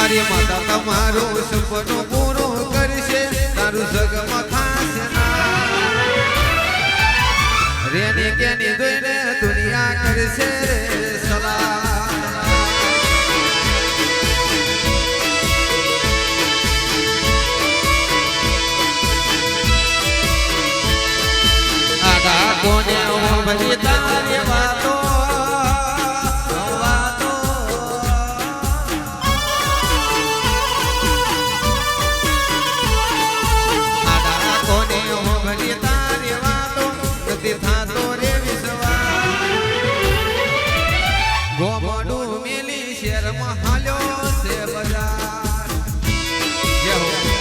મારી માતા તમારું સપનું પૂરું કરશે તારું જગમાં થાશે રેની કેની જોઈને દુનિયા કરશે રે સલામ આગા કોને ભરી તારી વાતો થાતો રે વિશ્વાસ ગોમડું મેલી શેરમાં હાલ્યો છે બજાર જય હો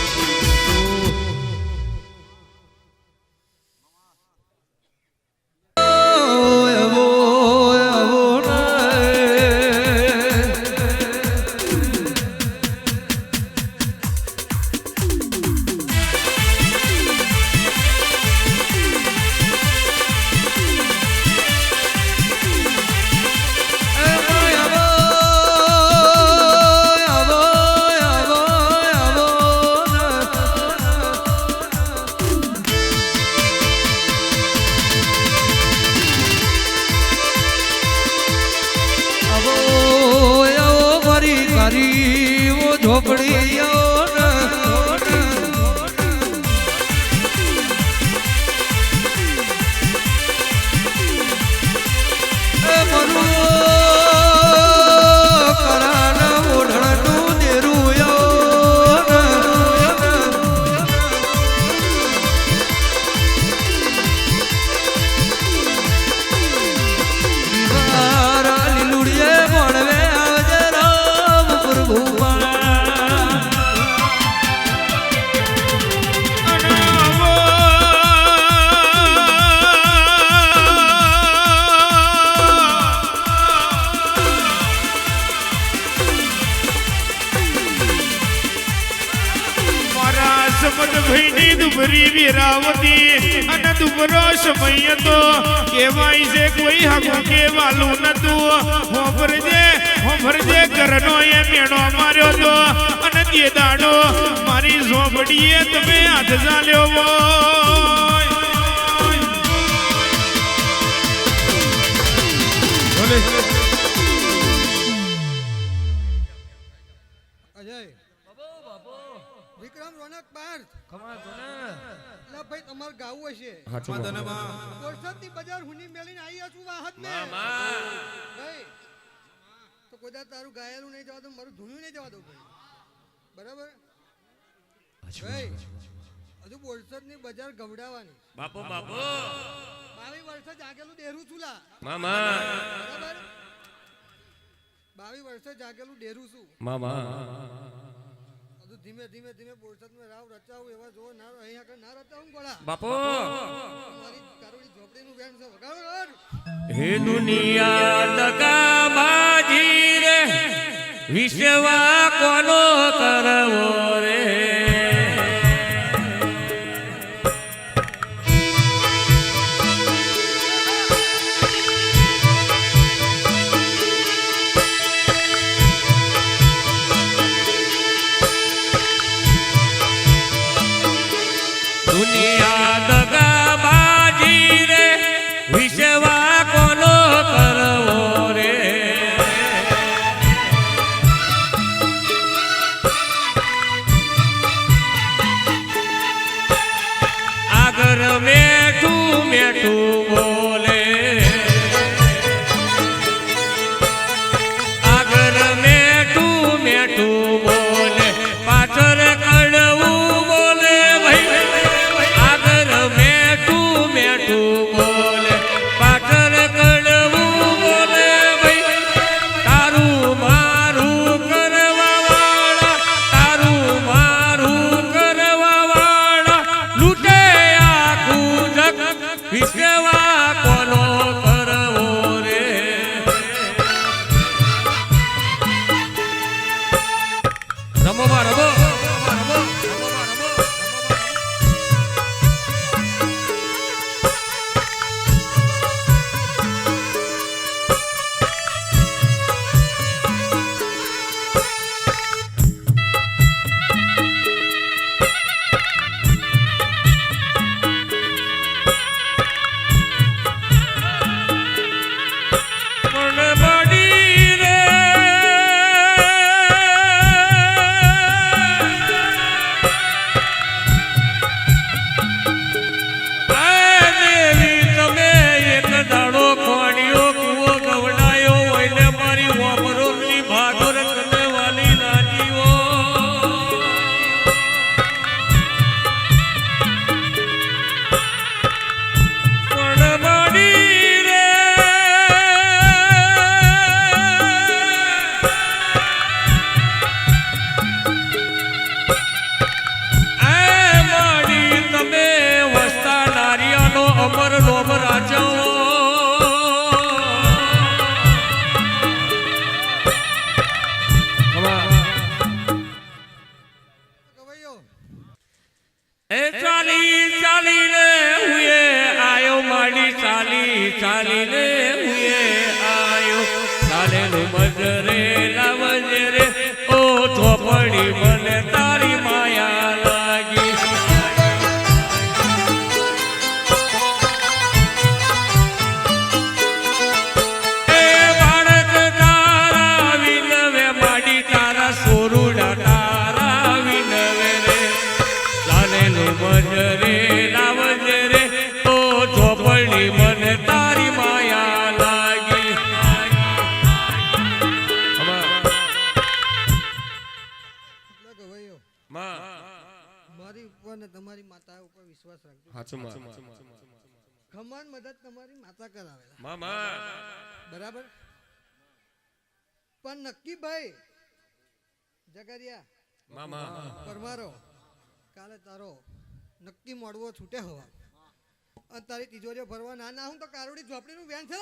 અને દુબરો સમય તો કેવાય છે કોઈ હગું કેવાલું નતું હોભરજે ઘરનો એ મેળો માર્યો તો અને તે દાડો મારી ઝોપડીએ તમે હાથ ચાલ્યો વિક્રમ રોનક પાર્થ ખમા તો ને લા ભાઈ તમાર ગાવું હશે હાચું વરસાદની બજાર હુની મેલીને આવી છું વાહત ને ભાઈ તો કોદા તારું ગાયેલું નહીં જવા દો મારું ધૂણ્યું નહીં જવા દો ભાઈ બરાબર ભાઈ હજુ વરસાદની બજાર ગવડાવવાની બાપો 22 વર્ષે જાગેલું ડેરું છું લા મામા બરાબર 22 વર્ષે જાગેલું ડેરું છું મામા ધીમે ધીમે ધીમે બોરસદમાં રાવ રચાવું એવા જો ના અહીંયા કર ના રચાવું ગોળા બાપો મારી કારોડી ઝોપડીનું વેણ છે વગાડ હે દુનિયા દગાબાજી રે વિશ્વા કોનો કરવો રે એ ચાલી ચાલીને હુએ આયો માડી ચાલી ચાલીને હુએ આયો ચાલેલું મજરે લાવજે રે ઓ ચોપડી મને તારી માયા લાગી એ બાળક તારા વિનવે માડી તારા સોરુડા તારા વિનવે રે ચાલેલું મજરે લાવજે રે ઓ ચોપડી મને તારી માયા લાગી એટલે કે ભાઈઓ મારી ઉપર ને તમારી માતા ઉપર વિશ્વાસ રાખજો ખમાન મદદ તમારી માતા કરાવેલા બરાબર પણ નક્કી ભાઈ જગરિયા પરમારો કાલે તારો નક્કી મળવો છૂટે હોવા અને તારી તિજોરીઓ ભરવા ના હું તો કારોડી ઝોપડીનું વ્યાન છે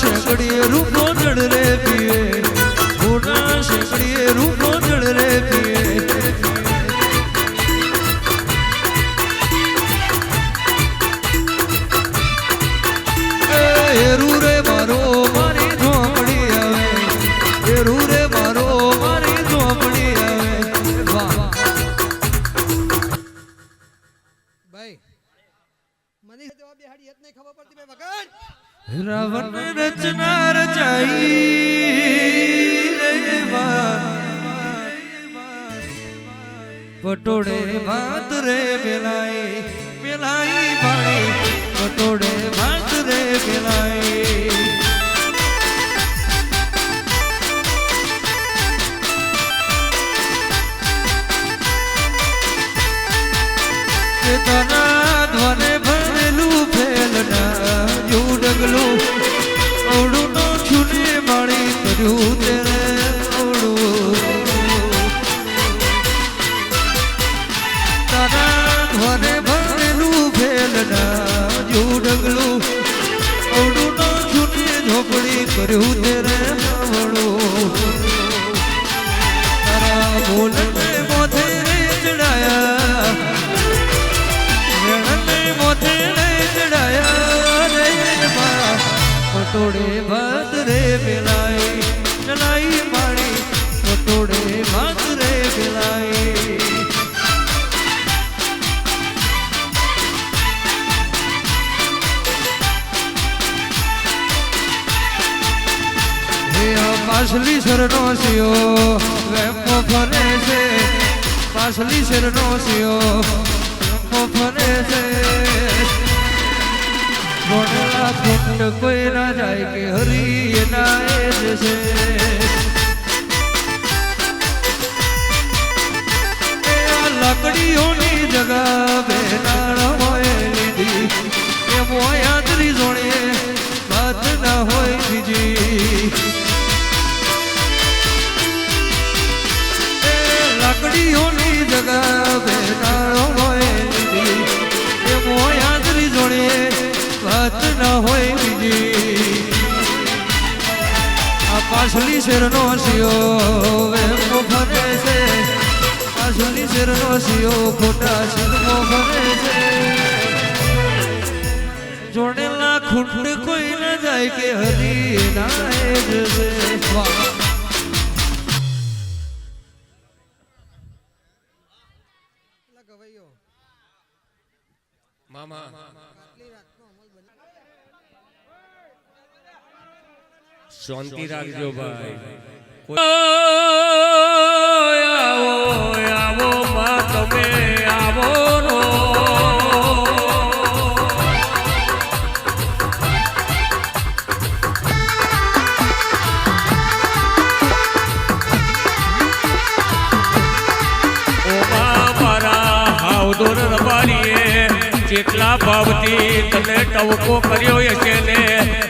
शेकड़िए रूपो जड़ रे पिए होना शेकड़िए रूपो जड़ रे पिए हेरू रे मारो मारी झोपड़ी आवे हेरू रे मारो मारी झोपड़ी आवे वाह ભાઈ મને જવાબ બેહાડી યત નહીં ખબર પડતી ભાઈ વગર रावण रचना रचाई रे पटोड़े भात रे मिलाई मिलाई बाड़ी पटोड़े भात रे मिलाई तना ध्वने भरेलू फैलना डगलू ओडू नो छुने माड़ी तरू तेरे ओडू तारा ध्वने भरेलू फैलना जू डगलू ओडू नो छुने झोपड़ी करू तेरे मावड़ू तारा बोलने मोथे रे चढ़ाया रणने मोथे रे चढ़ाया पटोड़े भात रे मिलाई चलाई माड़ी पटोड़े भात रे मिलाई पासली सरनो सियो वेमो फरे से पासली सरनो सियो वेमो फरे से बोला कुंड कोई ना जाए के हरी ना जैसे लकड़ियों की जगह बेनाड़ होए लीधी ये मोया तरी जोड़े बात ना होए दीजी लकड़ियों की जगह बेनाड़ होए लीधी ये मोया तरी जोड़े बात न होए बीजी आ पासली शेरनो सियो वेमो फरे से पासली शेरनो सियो खोटा सिरमो फरे से जोड़ेला खुंड कोई न जाए के हरी नाए जैसे वाह ગવાઈઓ મામા આટલી રાતનો અમલ બની શાંતિ રાખજો ભાઈ. જેટલા ભાવથી તને ટવકો કર્યો હશે ને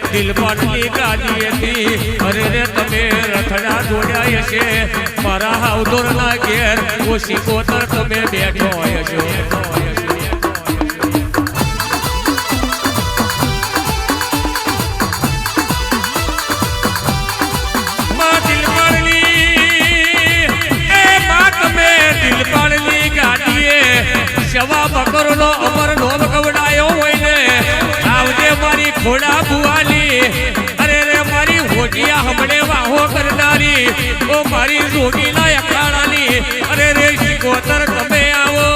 દિલપણની ગાદીએથી અરે રે તમે રથડા દોડ્યા હશે મારા હાવદોરના ઘેર ઓ સિકોતર તમે બેઠો હશો સવા બકરનો અમર નોમ કવડાયો હોય ને આવજે મારી ખોડા બુવાની અરે રે મારી હોટિયા હમણે વાહો કરનારી ઓ મારી જોગીના અખાડાની અરે રે સિકોતર તમે આવો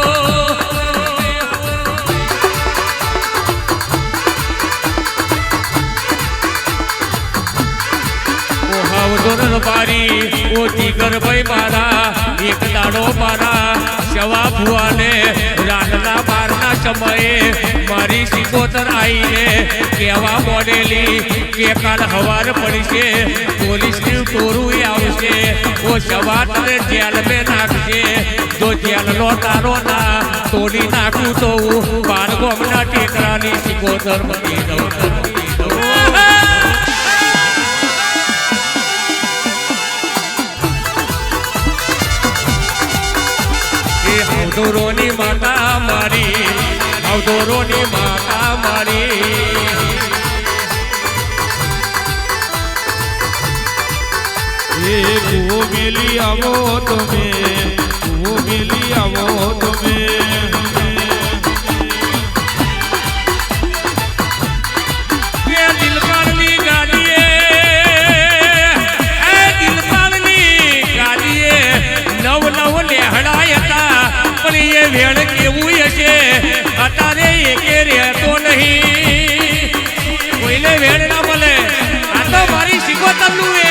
ઓ હાવદોર મારી ઓ ટીગર ભાઈ મારા એક દાડો મારા સવા ભુવાને રાતના 12ના સમયે મારી સિકોતર આવીને કહેવા મોડેલી કે કાલ હવાર પડશે પોલીસનું ટોરું આવશે ઓ સવા તને જેલ મેં નાખશે જો જેલનો તારો ના તોડી નાખું તો હું બાળગોમના ટેકરાની સિકોતર બની દઉં અવધોરોની માતા મારી અવધોરોની માતા મારી એ કુવો મેલી આવો તમે કુવો મેલી આવો તમે દિલપાલની ગાડીએ નવ લેહડાય હતા પણ એ વેણ કેવું હશે અત્યારે એકે રહેતો નહીં કોઈને વેણ ના મળે આ તો મારી સિકોતરનું એ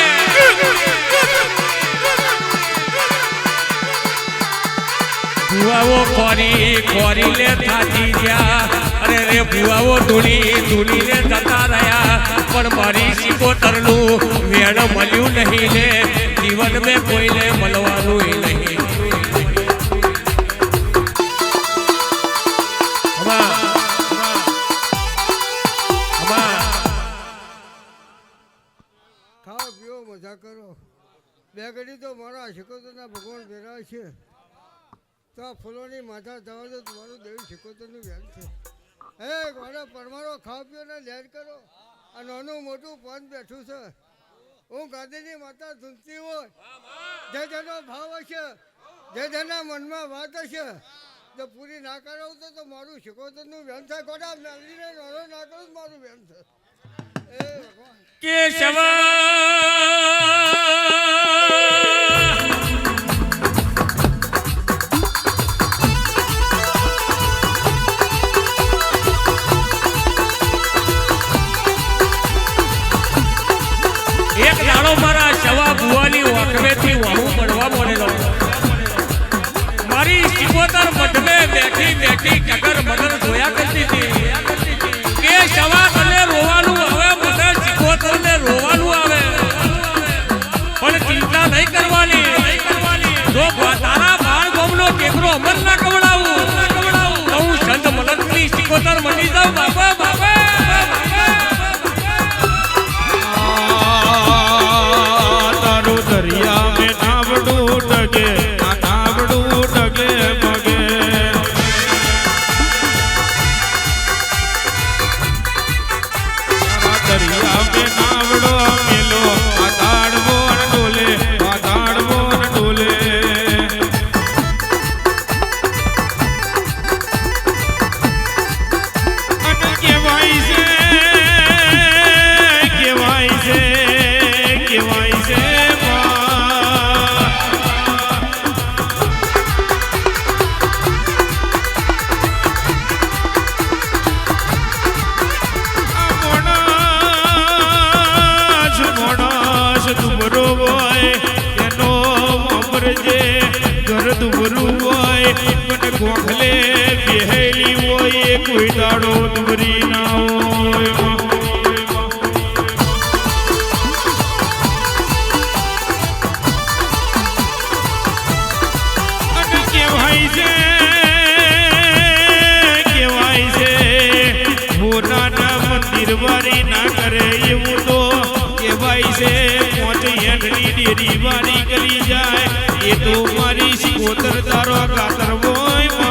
ભુવાઓ ખોરી લે થાકી ગયા અરે રે ભુવાઓ ધૂણી ને જતા રહ્યા પણ મારી સિકોતરનું વેણ મળ્યું નહીં ને જીવન મેં કોઈને મળવાનું નહીં ખાઓ પીઓ મજા કરો બે ઘડી તો મારા સિકોતરના ભગવાન ભેરા છે તો આ ફૂલોની માથા જવા દો તમારું દેવ સિકોતરનું વ્યાન છે હે મારા પરમારો ખાઓ પીઓ ને લેર કરો આ નાનું મોટું પન બેઠું છે હું ગાદીની માતા ધૂમતી હોય જે જેનો ભાવ હશે જે જેના મનમાં વાત હશે જો પૂરી ના કરાવું તો મારું સિકોતરનું વ્યાન થાય ગોડા મેળવીને નાનો ના કરું મારું વ્યાન થાય એ ભગવાન કેશવ એક દાડો મારા સવા ભુવાની ઓખમેથી વાહું પડવા મળેલો મારી સિકોતર મઢમે બેઠી કગર મગર જોયા કરતી હતી કે સવા તને રોવાનું આવે મને સિકોતરને રોવાનું આવે પણ ચિંતા નહીં કરવાની જો તારા બાળ ગોમનો ટેકરો અમર ના કવડાવું હું સંત મલકની સિકોતર મળી જાઉં બાપા બાપા દરિયા મેં નાવડું ડગે આ નાવડું ડગે મગે દરિયા મેં નાવડો મેલો આ તાડવો ડોલે આ તાડવો ડોલે અને કેવાય છે કેવાય છે કેવાય છે ગોખલે બેહેલી હોય કોઈ દાડો દુબરી ના હોય અને કેવાય છે ડેરી વાળી કરી જાય એ તો મારી શિકોતર તારો કાતર હોય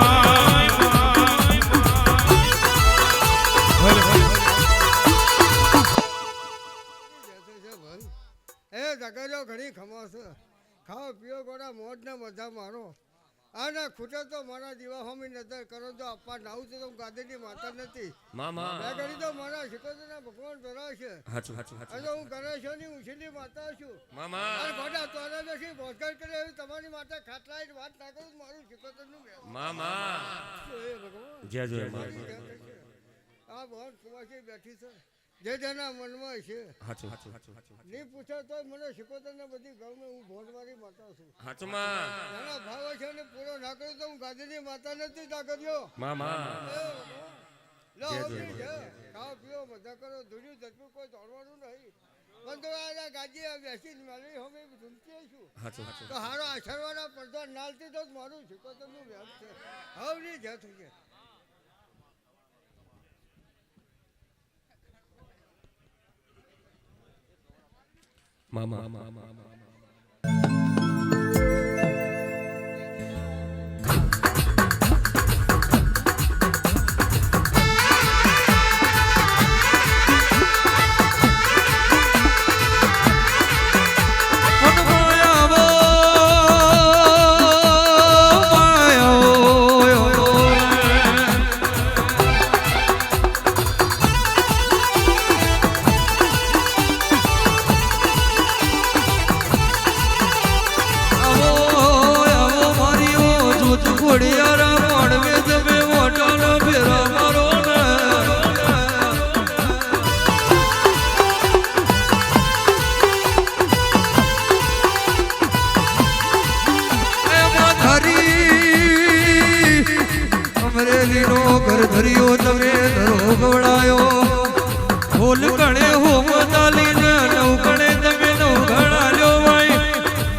એ જગાડ્યો ઘણી ખમાશે ખાઓ પીઓ ગોળા મોજ ને મજા મારો અને ખૂટે તો મારા દીવા હોમી નજર કરો તો આપવા નાવું છે તો હું ગાદીની માતા નથી મેં કરી તો મારા શિકોતરના ભગવાન ધરાવશે અને હું ગણેશોની ઉછીની માતા છું અને ગોડા તોરા નથી ભોજન કરે એવી તમારી માતા ખાટલાઈ વાત ના કરું મારું શિકોતરનું ભગવાન આ ભગવાન કુવાસી બેઠી છે જે જેના મનમાં છે નહીં પૂછે તો મને શિકોતર ને બધી ગમે હું ભોજવારી માતા છું એના ભાવ છે ને પૂરો ના કરું તો હું ગાદીની માતા નથી તા કર્યો ખાઓ પીઓ મજા કરો ધૂળ્યું ધરપું કોઈ દોડવાનું નહીં પણ તો આ ગાજી બેસી મારી હવે ધૂમતી છું તો હારો આશરવાના પડદો નાલતી તો મારું શિકોતર નું વ્યાપ છે હવે નહીં જ થઈ ગયા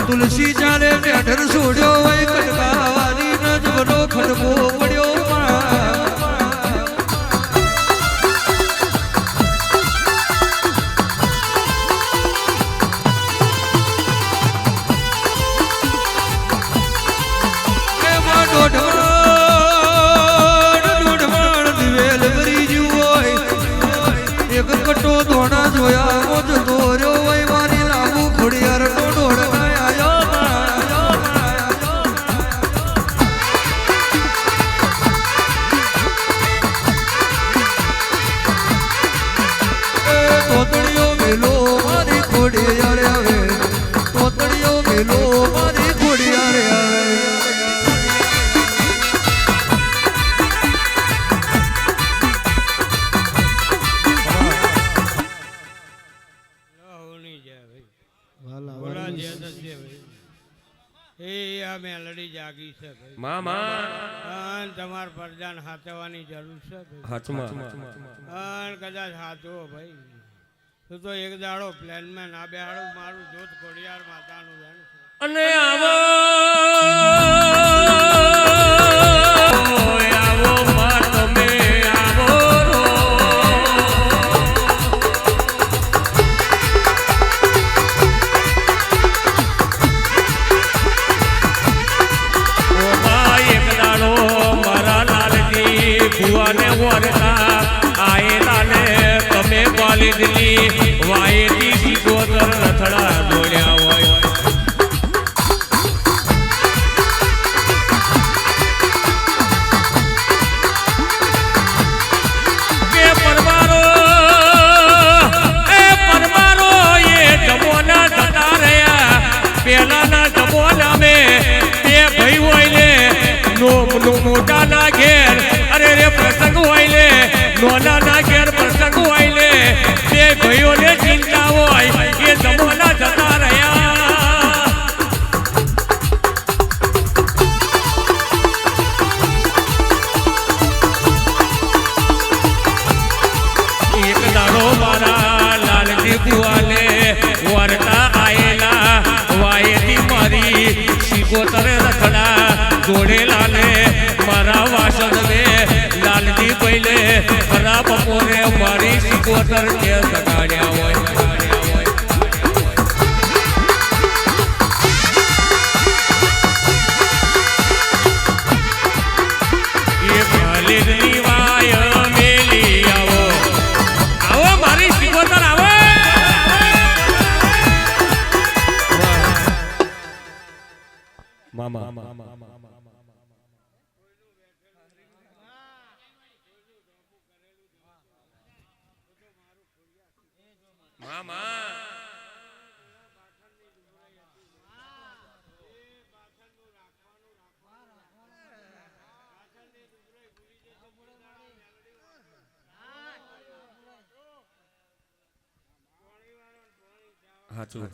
તુલસી ચાલે બેઠર છોડ્યો હોય કટકાવાની નજબનો ખડબો પડ્યો એમાં દોઢ દિવેલ ભરી જ્યું હોય એક કટો ધોણા જોયા મોજ દોર્યો હોય મારી લાગુ ખોડિયાર નો દોઢ મેલડી જાગી છે ભાઈ તમારે પરજાન હાચવાની જરૂર છે કદાચ હાચવો ભાઈ તું તો એક દાડો પ્લેનમાં ના બેહાડું મારું જોત ખોડિયાર માતાનું ધન છે અને આવો તમે આવો ભુવાને વરતા આયેલા ને તમે પાલીદની વાયેથી શિકોતર રથડા દોડ્યા હોય કે પરમારો એ જમોના જતા રહ્યા પેલાના જમોના મેં બે ભાઈ હોય ને મોટા ના ઘેર અરે રે પ્રસંગ હોય લે નોના ના ઘેર પ્રસંગ હોય લે બે ભાઈઓને ચિંતા હોય એ જમોના જતા રહ્યા એક દાડો મારા લાલજી બુવાને વરતા આયેલા વાયેથી મારી શિકોતર રખડા જોડેલા ને મારા વાસણ ને લાલજી પૈલે ખરા બપોરે મારી શિકોતર કે સગાડ્યા હોય મામા હાચું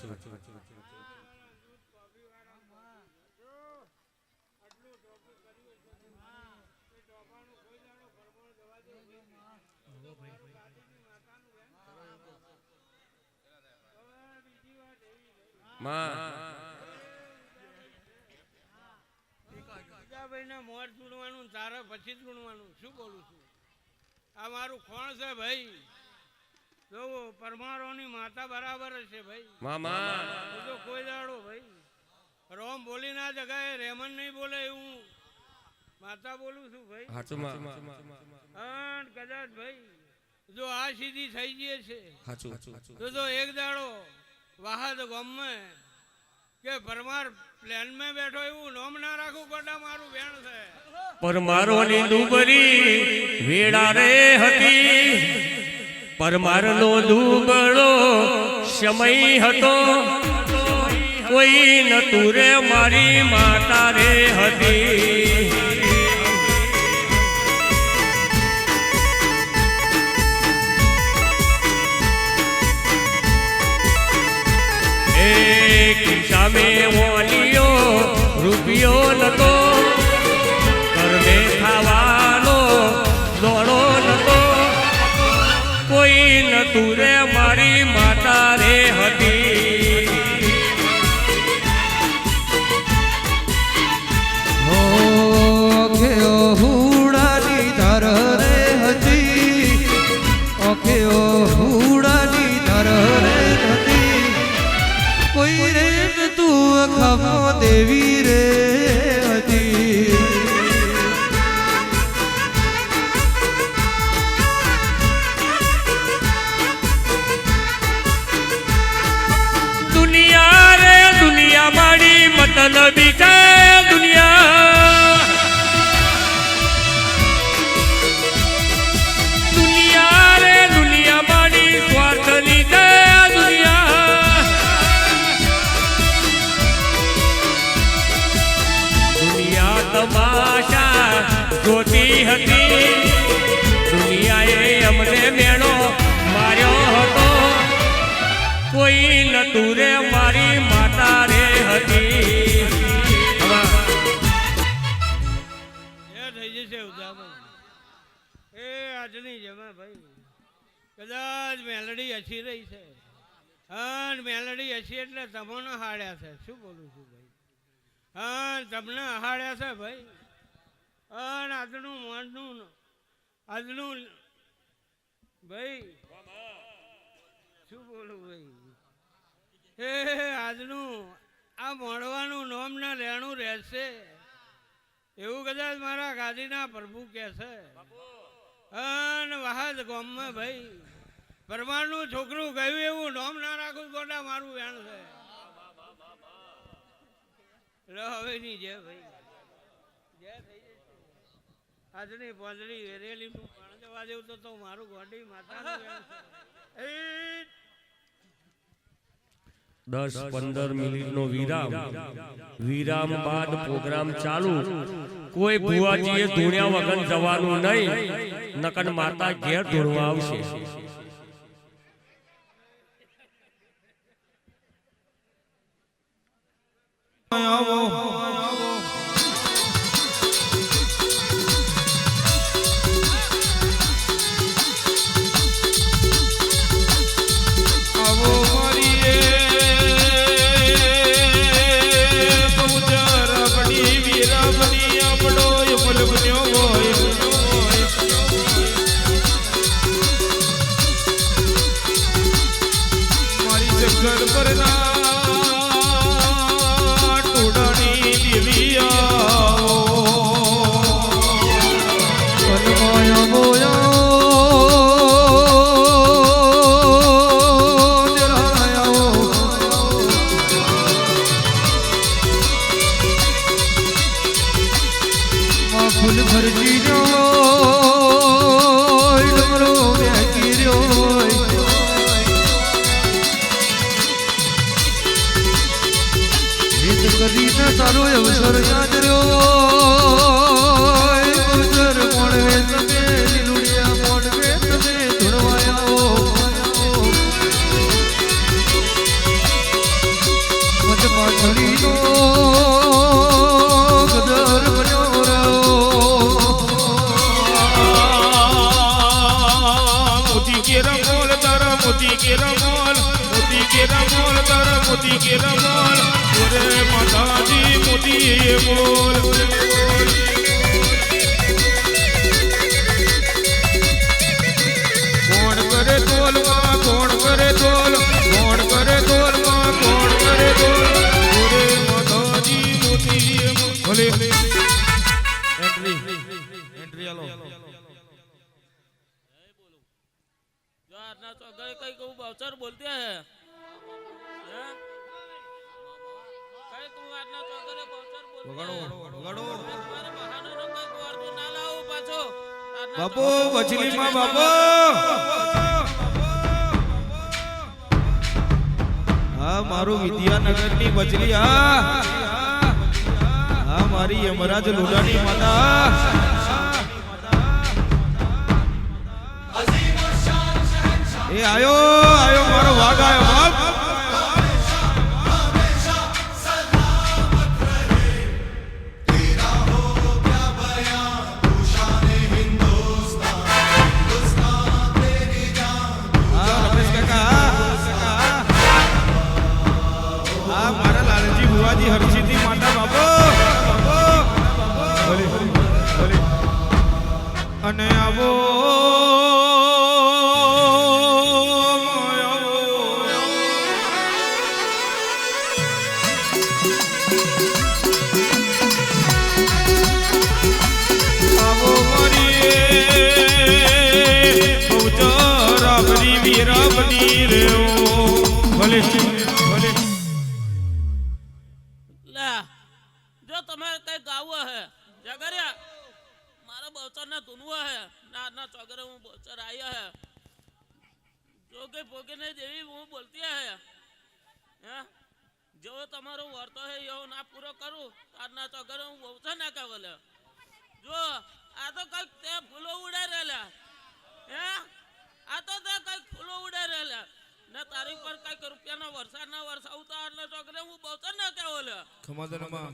ભાઈને મોર ચૂડવાનું તારા પછી જ ગુણવાનું શું બોલું છું આ મારું ખોણ છે ભાઈ જો પરમારોની માતા બરાબર છે ભાઈ હું તો કોઈ દાડો ભાઈ રોમ બોલી ના જગાએ રેમન નહીં બોલે એવું માતા બોલું છું ભાઈ અને કદાચ ભાઈ જો આ સીધી થઈ ગઈ છે તો એક દાડો વાહદ ગામમાં કે પરમાર પ્લેન માં બેઠો એવું નોમ ના રાખું કોટા મારું વેણ છે પરમારોની દુબરી વેડા રે હતી પરમારનો દુબળો સમય હતો કોઈ નતું રે મારી માતા રે હતી સામે ઓલિયો રૂપિયો નતો ઘરમે ખાવાનો દોડો નતો કોઈ નતું રે મારી માતા રે હતી ઓખે હુડાની ધાર રે હતી ઓખે હુડાની ધાર રે હતી કોઈ રે તું ખમો દેવી રે હતી દુનિયા રે દુનિયા મારી મતલબી છે દુનિયા દુનિયા રે દુનિયા મારી સ્વાર્થની છે દુનિયા દુનિયા તમાશા જોતી હતી દુનિયાએ અમને મેળો માર્યો હતો કોઈ નતું રે મારી માતા રે હતી એ થઈ જશે ઉદાભાઈ એ આજની જમા ભાઈ કદાચ મેલડી અછી રહી છે અને મેલડી અછી એટલે તમને હાડ્યા છે શું બોલું છું ભાઈ હા તમને હાડ્યા છે ભાઈ અને આજનું મોનનું આજનું ભાઈ શું બોલું ભાઈ એ આજનું આ મોડવાનું નોમ ના લેણું રહેશે એવું કદાચ મારા ગાદીના પ્રભુ કહે છે અને વાહદ ગામમાં ભાઈ પરમારનું છોકરું ગયું એવું નોમ ના રાખું ગોડા મારું વેણ છે હવે ની જે ભાઈ જે થઈ જશે આજની પોંદડી વેરેલીનું પાણ જવા દેવું તો મારું ગોડી માતાનું વેણ છે 10-15 મિનિટનો વિરામ બાદ પ્રોગ્રામ ચાલુ કોઈ ભુવાજીએ ધૂણ્યા વગર જવાનું નહીં નકર માતા ઘેર ધૂણવા આવશે ઘર પર ના ટોડા મરજી રહ્યો ડમરો વેકી રહ્યો હિત કરી ન તારો અવસર યાદ રહ્યો ગુજર મોડવે તમે લીલુડિયા મોડવે તમે ધૂળવાયા મત પાછળીનો ગદર બન્યો મોતી કે રમોલ તારા મોતી કે રમોલ મોતી કે રમોલ તારા મોતી કે રમોલ ઓરે માતાજી મોતી બોલ કોણ કરે તોલ માં કોણ કરે તોલ કોણ કરે તોલ માં કોણ કરે તોલ ઓરે માતાજી મોતી બોલે એન્ટ્રી આલો ना तो गए कई को बाउचर बोलते हैं कई को ना तो अगर बाउचर बोलते વગાડો વગાડો तुम्हारे बहाने नो कई વાર તો ના લાવો પાછો બાપુ વચલી માં બાપુ હા મારું વિદ્યાનગર ની વચલી હા મારી યમરાજ લોડાની માતા એ આયો મારો વાઘ આયો બાપ મારા લાલજી બુવાજી હરસિદ્ધિ માતા બાપો અને આવો ला जो तुम्हारे कई गावा है जगरिया मारा बाउचर ना दुनवा है ना ना चौगरे हूं बाउचर आया है जोगे भोगे ने देवी वो बोलती है हैं जो तुम्हारो वर्तो है यो ना पूरा करूं तार ना चौगरे हूं बाउचर ना का बोले जो आ तो कई ते फूलो उड़े रहला हैं आ तो ते कई फूलो उड़े रहला ना तारीख पर कई रुपया ना वर्षा उतार ना चौगरे हूं बाउचर ना का बोले ખમાદનમાં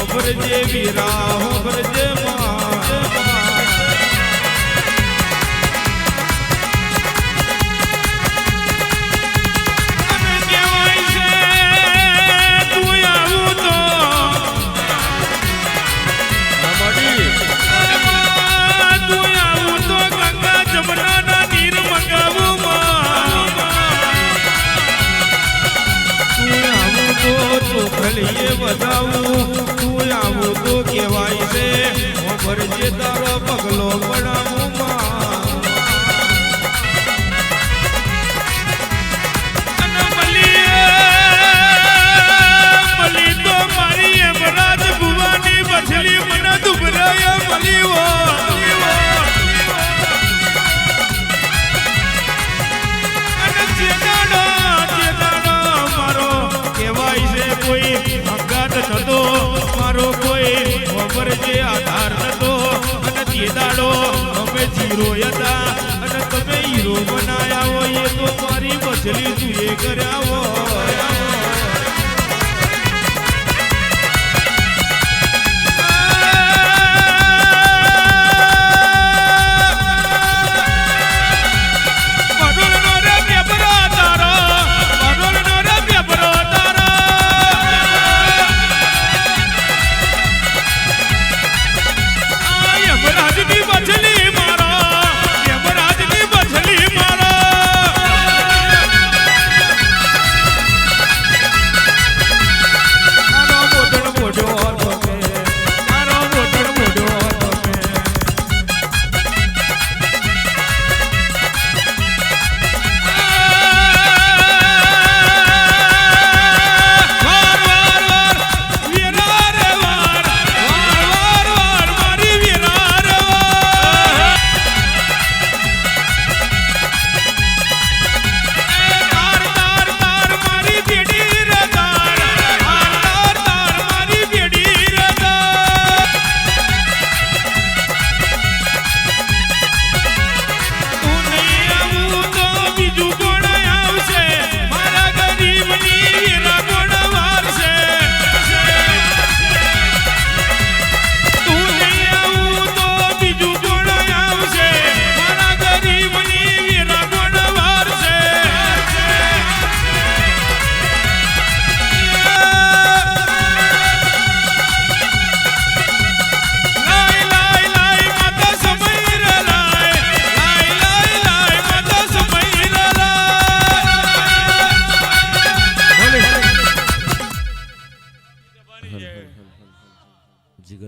ભરજે વીરા હો ભરજે બતાવું તું આવું તો કેવાય છે ભરજે તારો પગલો પડાવું મળી તો મારી અમારો કોઈ ખબર જે આધાર નતો અને તે દાડો અમે જીરો હતા અને તમે હીરો બનાયા હોય એ તો મારી મછલી તું એ કર્યા હોય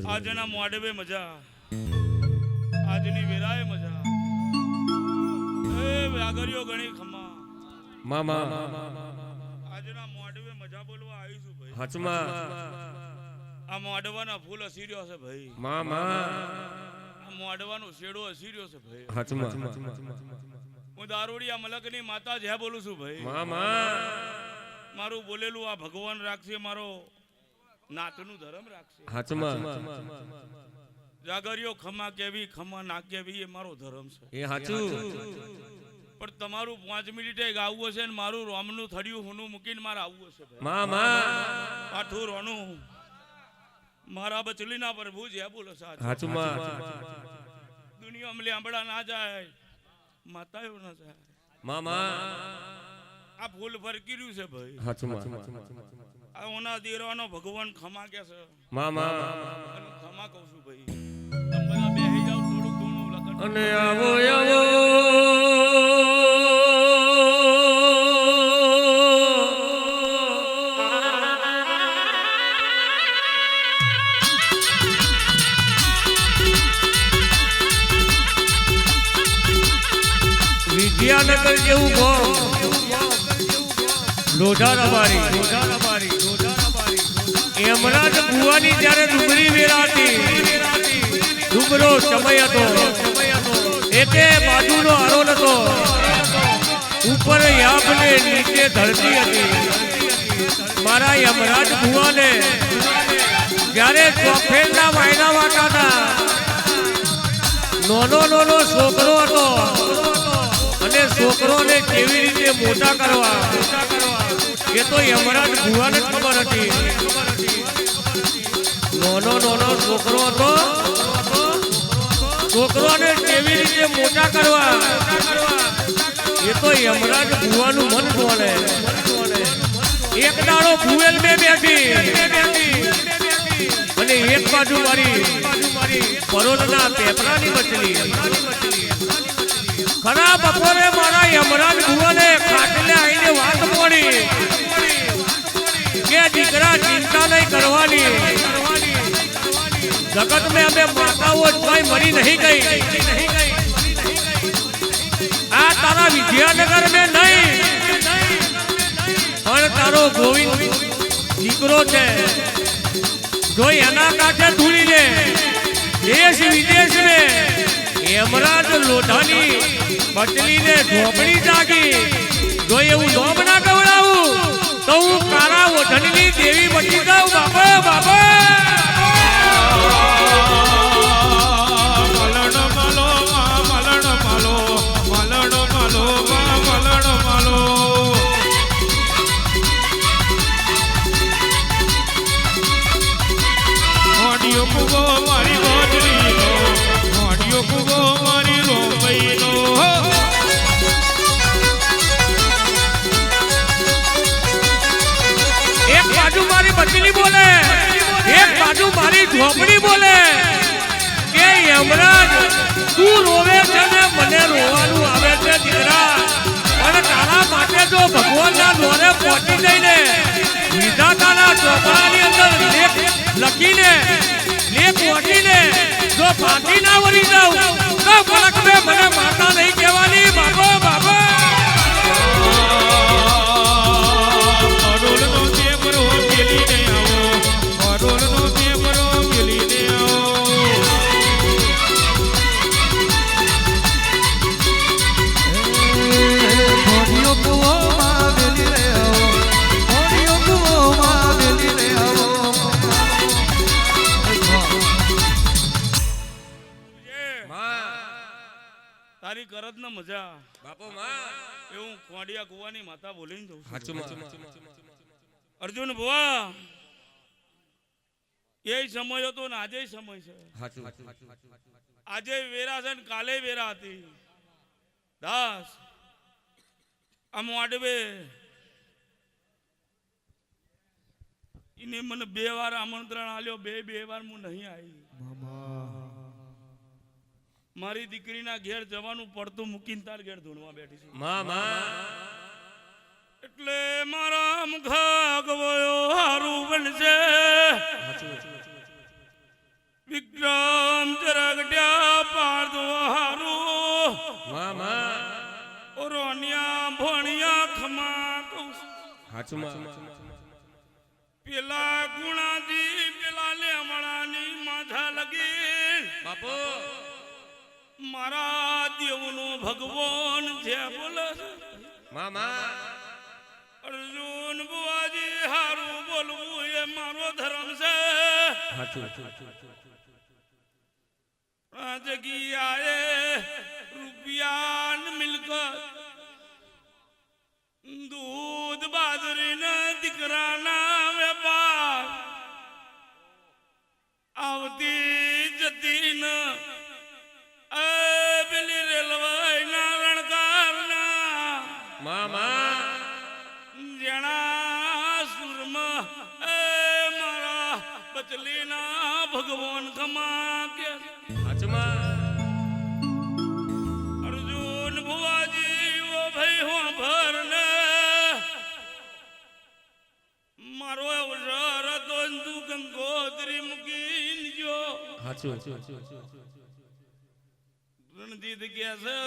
આજના મોડવે મજા આજની વેરાએ મજા એ વાગરિયો ગણી ખમા મામા આજના મોડવે મજા બોલવા આવીશું ભાઈ હચમાં આ મોડવાના ફૂલ અસીર્યો છે ભાઈ મામા આ મોડવાનો શેડો અસીર્યો છે ભાઈ હચમાં હું દારૂડિયા મલકની માતા જે બોલું છું ભાઈ મામા મારું બોલેલું આ ભગવાન રાખશે મારો નાતનું ધર્મ રાખશે હચમાં જાગરિયો ખમા કેવી ખમા ના કેવી એ મારો ધર્મ છે એ હાચું પણ તમારું 5 મિનિટે ગાવું હશે ને મારું રોમનું થડિયું હુનું મૂકીને મારે આવવું હશે ભાઈ મામા પાઠું રોનું મારા બચલીના પ્રભુ જે બોલો સાચું હાચુમાં દુનિયામાં લેંબડા ના જાય માતાઓ ના જાય મામા આ ફૂલ ફરકી રહ્યું છે ભાઈ હાચુમાં આ ઓના દેરવાનો ભગવાન ખમા કે છે મામા ખમા કહું છું ભાઈ તમે બધા બેહી જાવ થોડું ઘણું લખન અને આવો આવો વિદ્યાનગર જેવું ગામ લોઢા રબારી એમના જ ભુવાની જ્યારે ડુંગળી વેરાતી ડુંગરો સમય હતો એકે બાજુનો આરો નતો ઉપર યાબ ને નીચે ધરતી હતી મારા યમરાજ ભુવાને જ્યારે ચોફેરના વાયના વાટાતા નાનો છોકરો હતો અને છોકરોને કેવી રીતે મોટા કરવા એ તો યમરાજ ભુવાને ખબર હતી નાનો છોકરો હતો છોકરોને કેવી રીતે મોટા કરવા એ તો યમરાજ ભુવાનું મન બોલે એક દાડો ભુવેલ બે બેઠી અને એક બાજુ મારી પરોલના પેપરાની બચલી ખરા બપોરે મારા યમરાજ ભુવાને ખાટલે આવીને વાત પડી કે દીકરા ચિંતા નહીં કરવાની જગત में અમે માતાઓ કોઈ મરી નહીં ગઈ આ તારા વિદ્યાનગર में નહીં પણ તારો ગોવિંદ દીકરો છે જો એના કાંઠે ધૂળીને દેશ વિદેશ में યમરાજ લોઢાની બચલીને ઢોપડી જાગી જો એવું નોમ ના કવડાવું તો હું કારા ઓઢણીની દેવી બચી જાઉં બાપા બાજુ મારી ઝોપડી બોલે કે યમરાજ તું રોવે છે ને મને રોવાનું આવે છે દીકરા, પણ તારા માટે જો ભગવાનના દોરે પહોંચી જઈને વિધાતાના ચોપડાની અંદર લેખ લખીને લેખ વાંચીને જો પાછી ના વળી જાઉં તો ફરક મેં મને માતા નહીં કહેવાની. બાબો બાબો મરોલનો પેપરો મેલીને આવો, મરોલનો પેપરો મેલીને આવો. મોઢિયો કૂવોમાં વેલી રે આવો, મોઢિયો કૂવોમાં વેલી રે આવો. તારી કરત ને મજા બાપો માં એવું ખોડિયા કુવાની માતા બોલીને જઉં છું. હાચું અર્જુન ભુવા એ સમય હતો ને આજે સમય છે. આજે વેરા છે ને કાલે વેરા હતી. દાસ આમ વાડવે એને મને 2 વાર આમંત્રણ આલ્યો, 2 વાર હું નહીં આવી. મારી દીકરીના ઘેર જવાનું પડતું મૂકીને તાર ઘેર ધૂણવા બેઠી છું. એટલે મારા મુખા ગવયો હારું બનશે. વિક્રમ જરગડ્યા પાડો હારું રોનિયા ભણિયા ખમા કહું પેલા ગુણાથી પેલા લેમડાની માથા લગી બાપો મારા દેવનો ભગવાન છે બોલે અર્જુન બુવાજી હારું બોલવું એ મારો ધર્મ છે. આ જગ્યાએ રૂપિયા મિલકત દૂધ બાજરીના દીકરાના વેપાર આવતી જતી ન પેલી રેલવેના રણકારના જેણા સુરમાં મારા બચલીના ભગવાન ખમા કે અર્જુન ભુવાજી ઓ ભાઈ હો ભર ને મારો અવસર હતો તું ગંગોત્રી મૂકીને જો રણજીત કે છે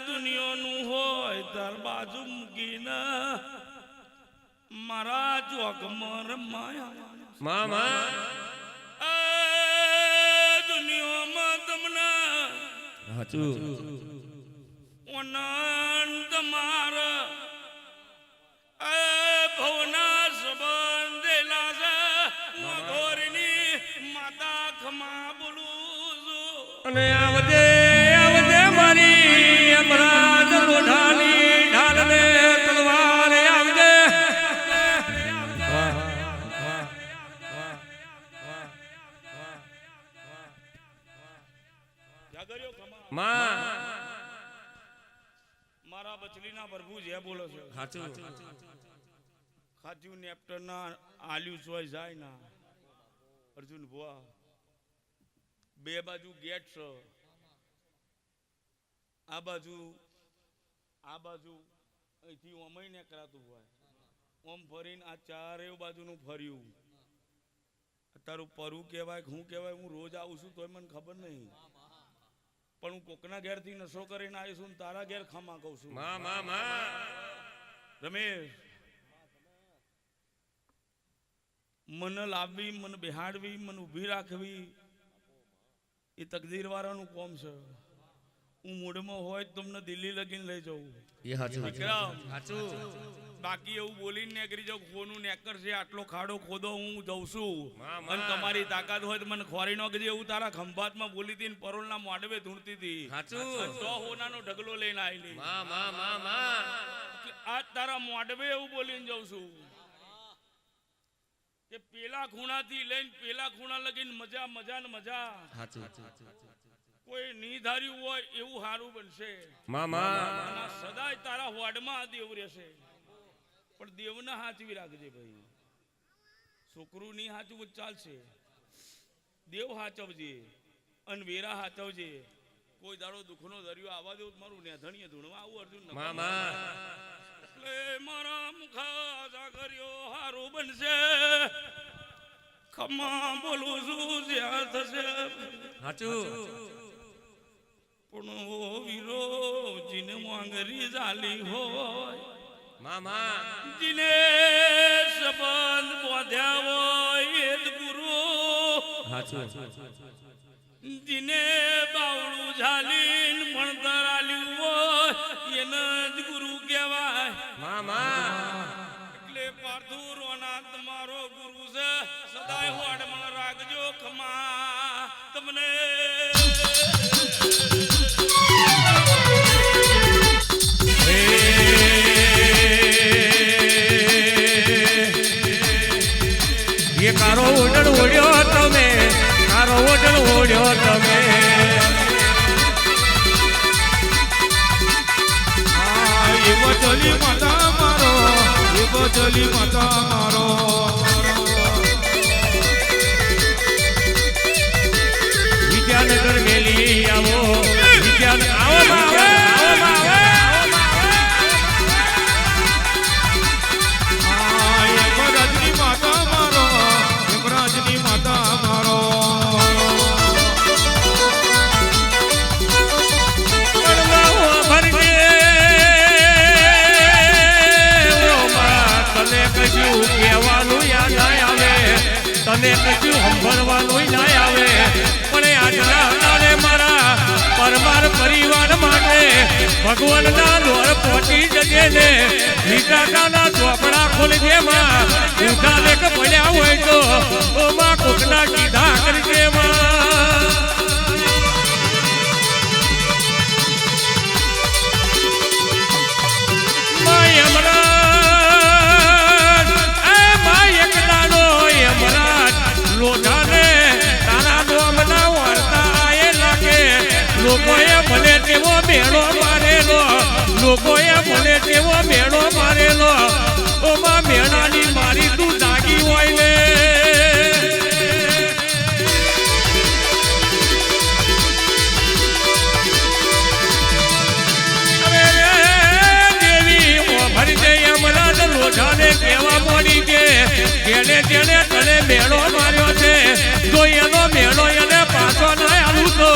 દુનિયાનું હોય તાર બાજુ મૂકીને મારા ચોકમાં રમાયા દુનિયામાં તમને ઓનંદ મારા ભવના સંબંધેલા છે મધોરની માતા ખમા બોલું છું. અને આવજે આવજે મારી અમરાજ લોઢાની ઢાલને તલવાર આવજે. જાગર્યો ખમા મારા બચલીના પ્રભુ જે બોલો છે ખાધ્યું નેપ્ટર ના આલ્યું સોય જાય ના. અર્જુન ભુવા 2 બાજુ ગેટ છે. આ બાજુ અહીંથી ઓમય ને કરાતું હોય ઓમ ફરીને આ ચારે બાજુનું ફર્યું. તારું પરું કહેવાય હું કહેવાય હું રોજ આવું છું તોય મને ખબર નહીં, પણ હું કોકના ઘેરથી નશો કરીને આવીશું ને તારા ઘેર ખમા કહું છું. રમેશ મને લાવવી મને બેહાડવી મને ઊભી રાખવી એ તકદીર વાળાનું કોમ છે. હું મૂડમાં હોય તમને દિલ્હી લગીને લઈ જાઉં બાકી એવું બોલીને નેકરી જાઉં ખોનું નેકર છે આટલો ખાડો ખોદો હું જઉં છું અને તમારી તાકાત હોય તો મને ખોરી નો કીધી એવું તારા ખંભાતમાં બોલી હતી પરોલના મોડવે ધૂણતી હતી. 100 હોનાનો ઢગલો લઈને આવેલી આજ તારા મોડવે એવું બોલીને જઉં છું કે પેલા ખૂણાથી લઈને પેલા ખૂણા લગીને મજા મજા ને મજા. કોઈ ની ધાર્યું હોય એવું સારું બનશે. સદાય તારા હોડમાં દેવ રહેશે, પણ દેવના હાચવી રાખજે ભાઈ. છોકરું ની હાચવું ચાલશે દેવ હાચવજે અને વેરા હાચવજે. કોઈ દાડો દુઃખનો દરિયો આવવા દેવું મારું નેધણીએ ધૂણવા આવું અર્જુન મામા એટલે મારા મુખા સાગર્યો હારું બનશે. ખમ્મા બોલું છું જ્યાં થશે સાચું પણ ઓ વીરો જીને મોંગરી જાલી હોય મામા જીને સંબંધ બોધ્યા હોય એ જ ગુરુ. સાચું જીને બાવળું ઝાલીન ભણતર આલ્યું હોય એને જ ગુરુ કહેવાય. મામા એટલે પાર્થુરોના તમારો ગુરુ છે. સદાય હોડમાં રાખજો ખમા તમને. એ કારો ઓડળ ઓડ્યો તમે, કારો ઓડળ ઓડ્યો તમે. એવો ચલી માતા મારો, એવો ચલી માતા મારો. વિદ્યાનગર મેલી આવો, વિદ્યાનગર આવો આવો યમરાજની માતા મારો, યમરાજની માતા મારો. ભરગે તને કશું કહેવાનું યાદ ના આવે, તને કશું સંભળવાનું ના આવે. પણ આજના તારે મારા પરમાર પરિવાર માટે ભગવાનના દ્વાર પહોંચી જજે ને. વિટાકાના ચોપડા ખોલજે માં, ઊંધા લેખ પડ્યા હોય તો માં કોકના કીધા કરજે માં. લોકોએ મને તેવો મેળો મારેલો, લોકોએ મને તેવો મેળો મારેલો. ઓમાં મેળાની મારી તું દાગી હોય ને. દેવી ભરી દે યમરાજ લોઢાને કહેવા મોડી કે જેને જેને તને મેળો માર્યો છે તો એનો મેળો એને પાછો ના આવું તો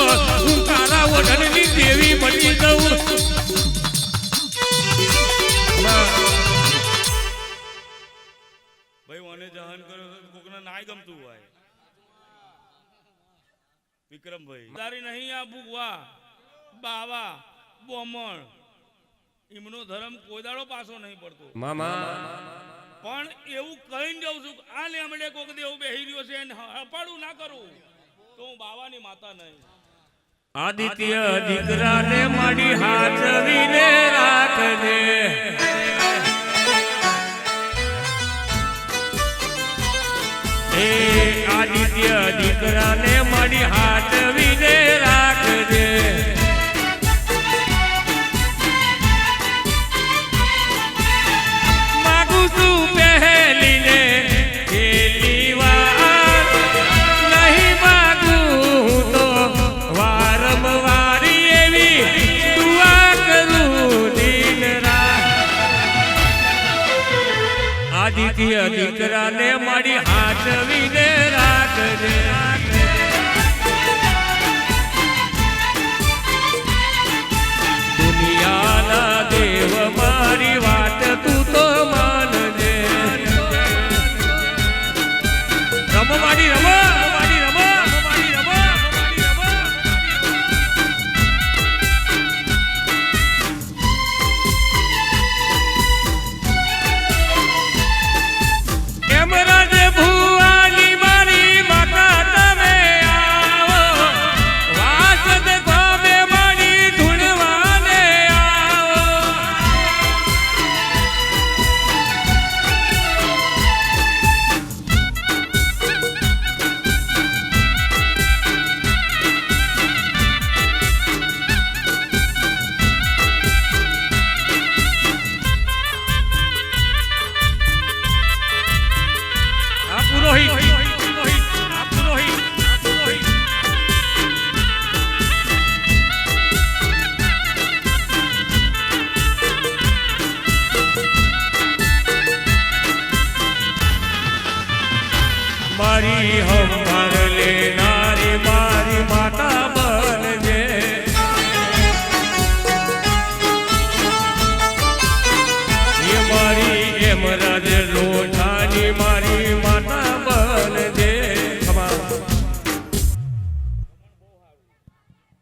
હું તારા ઓઢણની દેવી બની દઉં. ભાઈ મને જહન કર્યો કોકને નાય ગમતું હોય. વિક્રમભાઈ તારી નહીં આ ભૂગવા બાવા બોમણ એમનો ધર્મ કોઈ દાડો પાછો નહીં પડતો મામા. પણ એવું કહીને જાઉં છું આ લેમડે કોક દેવ બેહી રહ્યો છે એને હપાડું ના કરું તો હું બાવાની માતા નહીં. આદિત્ય દીકરાને માડી હાચવીને રાખજે. આદિત્ય દીકરાને માડી હાચવીને રાખજે. માગું છું પહેલીને પહેલી વાર, નહીં માગું તો વારંવારી એવી દુઆ કરું દિન રાત. આદિત્ય દીકરાને મારી હાચવીને રાખજે. દુનિયાના દેવ મારી વાત તું તો માનજે. રમો મારી રમો, મારી રમો, મારી રમો, મારી રમો. યમરાજ ભુવાની મારી માતા તમે મારી